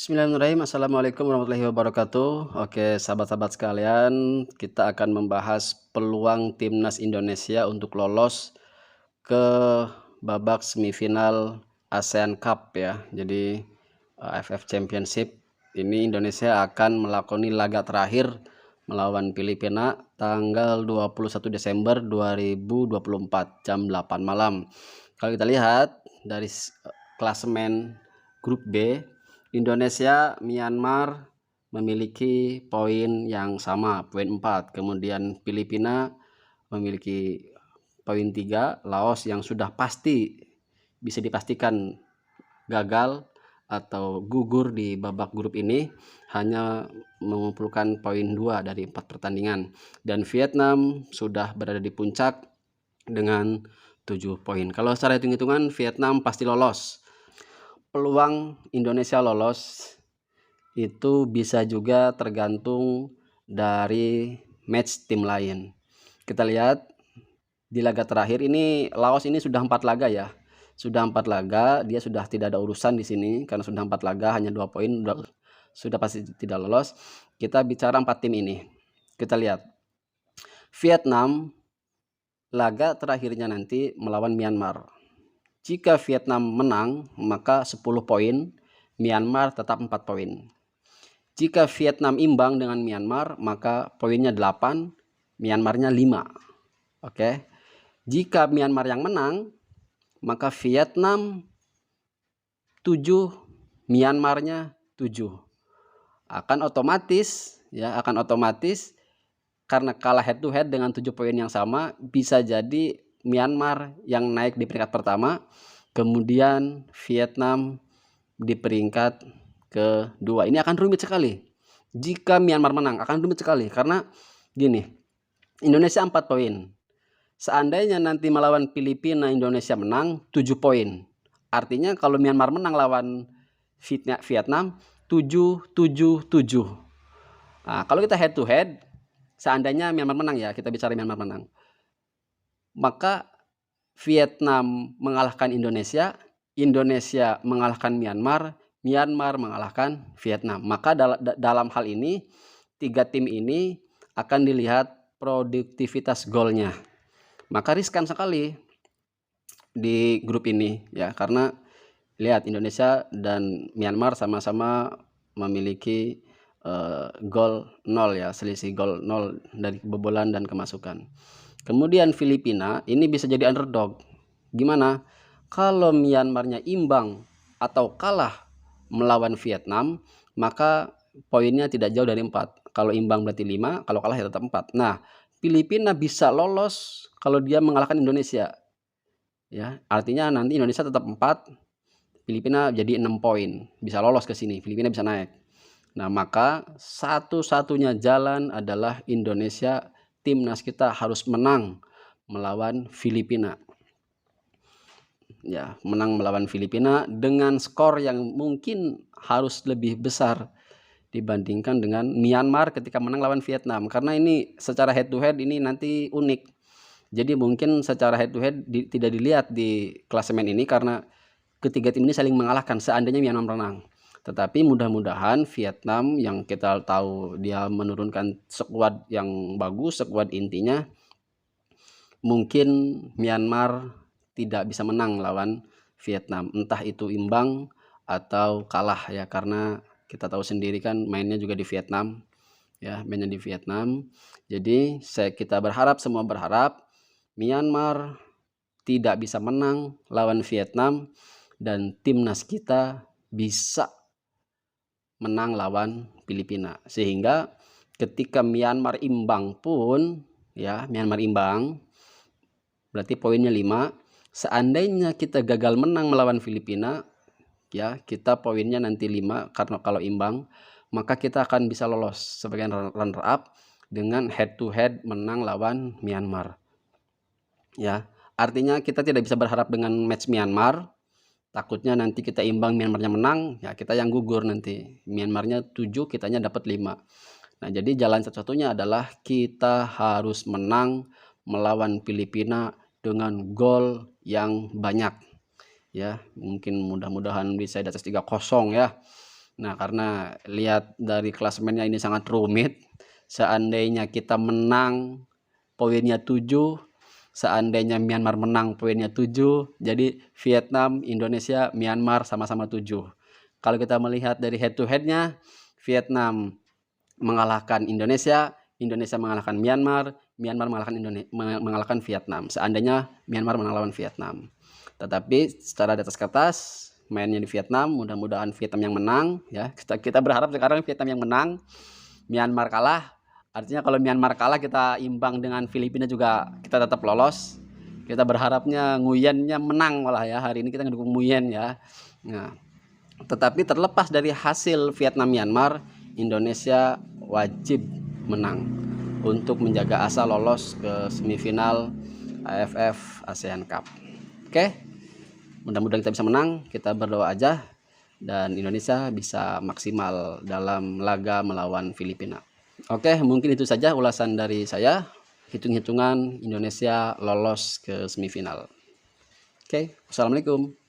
Bismillahirrahmanirrahim. Assalamualaikum warahmatullahi wabarakatuh. Oke, sahabat-sahabat sekalian, kita akan membahas peluang timnas Indonesia untuk lolos ke babak semifinal ASEAN Cup ya. Jadi AFF Championship ini Indonesia akan melakoni laga terakhir melawan Filipina tanggal 21 Desember 2024 jam 8 malam. Kalau kita lihat dari klasemen grup B, Indonesia, Myanmar memiliki poin yang sama, poin 4. Kemudian Filipina memiliki poin 3. Laos yang sudah pasti bisa dipastikan gagal atau gugur di babak grup ini hanya mengumpulkan poin 2 dari 4 pertandingan. Dan Vietnam sudah berada di puncak dengan 7 poin. Kalau secara hitung-hitungan Vietnam pasti lolos. Peluang Indonesia lolos itu bisa juga tergantung dari match tim lain. Kita lihat di laga terakhir ini Laos ini sudah 4 laga ya. Sudah 4 laga, dia sudah tidak ada urusan di sini karena sudah 4 laga hanya 2 poin sudah pasti tidak lolos. Kita bicara 4 tim ini. Kita lihat. Vietnam laga terakhirnya nanti melawan Myanmar. Jika Vietnam menang, maka 10 poin, Myanmar tetap 4 poin. Jika Vietnam imbang dengan Myanmar, maka poinnya 8, Myanmarnya 5. Oke. Jika Myanmar yang menang, maka Vietnam 7, Myanmarnya 7. Akan otomatis karena kalah head to head dengan 7 poin yang sama, bisa jadi Myanmar yang naik di peringkat pertama, kemudian Vietnam di peringkat kedua. Ini akan rumit sekali. Jika Myanmar menang akan rumit sekali karena gini, Indonesia 4 poin. Seandainya nanti melawan Filipina Indonesia menang 7 poin. Artinya kalau Myanmar menang lawan Vietnam 7, 7, 7. Nah, kalau kita head to head, seandainya Myanmar menang ya, kita bicara Myanmar menang, maka Vietnam mengalahkan Indonesia, Indonesia mengalahkan Myanmar, Myanmar mengalahkan Vietnam. Maka dalam hal ini 3 tim ini akan dilihat produktivitas golnya. Maka riskan sekali di grup ini ya, karena lihat Indonesia dan Myanmar sama-sama memiliki gol 0 ya, selisih gol 0 dari kebobolan dan kemasukan. Kemudian Filipina ini bisa jadi underdog. Gimana? Kalau Myanmarnya imbang atau kalah melawan Vietnam, maka poinnya tidak jauh dari 4. Kalau imbang berarti 5, kalau kalah ya tetap 4. Nah, Filipina bisa lolos kalau dia mengalahkan Indonesia. Ya, artinya nanti Indonesia tetap 4, Filipina jadi 6 poin. Bisa lolos ke sini, Filipina bisa naik. Nah, maka satu-satunya jalan adalah Indonesia, timnas kita harus menang melawan Filipina. Ya, menang melawan Filipina dengan skor yang mungkin harus lebih besar dibandingkan dengan Myanmar ketika menang lawan Vietnam. Karena ini secara head to head ini nanti unik. Jadi mungkin secara head to head tidak dilihat di klasemen ini karena ketiga tim ini saling mengalahkan seandainya Myanmar menang. Tetapi mudah-mudahan Vietnam yang kita tahu dia menurunkan skuad yang bagus, skuad intinya, mungkin Myanmar tidak bisa menang lawan Vietnam. Entah itu imbang atau kalah ya, karena kita tahu sendiri kan mainnya juga di Vietnam. Ya, mainnya di Vietnam. Jadi kita berharap, semua berharap Myanmar tidak bisa menang lawan Vietnam dan timnas kita bisa menang lawan Filipina, sehingga ketika Myanmar imbang pun ya, Myanmar imbang berarti poinnya 5. Seandainya kita gagal menang melawan Filipina ya, kita poinnya nanti 5 karena kalau imbang, maka kita akan bisa lolos sebagai runner up dengan head to head menang lawan Myanmar. Ya, artinya kita tidak bisa berharap dengan match Myanmar. Takutnya nanti kita imbang, Myanmarnya menang, ya kita yang gugur nanti. Myanmarnya 7, kitanya dapat 5. Nah, jadi jalan satu-satunya adalah kita harus menang melawan Filipina dengan gol yang banyak. Ya, mungkin mudah-mudahan bisa di atas 3-0 ya. Nah, karena lihat dari klasemennya ini sangat rumit, seandainya kita menang poinnya 7, seandainya Myanmar menang poinnya 7, jadi Vietnam, Indonesia, Myanmar sama-sama 7. Kalau kita melihat dari head to head-nya, Vietnam mengalahkan Indonesia, Indonesia mengalahkan Myanmar, Myanmar mengalahkan Vietnam. Seandainya Myanmar menang lawan Vietnam. Tetapi secara di atas kertas mainnya di Vietnam, mudah-mudahan Vietnam yang menang ya. Kita berharap sekarang Vietnam yang menang, Myanmar kalah. Artinya kalau Myanmar kalah kita imbang dengan Filipina juga kita tetap lolos. Kita berharapnya Nguyennya menang malah ya. Hari ini kita ngedukung Nguyen ya. Nah, tetapi terlepas dari hasil Vietnam Myanmar, Indonesia wajib menang untuk menjaga asa lolos ke semifinal AFF ASEAN Cup. Oke, mudah-mudahan kita bisa menang. Kita berdoa aja dan Indonesia bisa maksimal dalam laga melawan Filipina. Oke, mungkin itu saja ulasan dari saya. Hitung-hitungan Indonesia lolos ke semifinal. Oke, wassalamualaikum.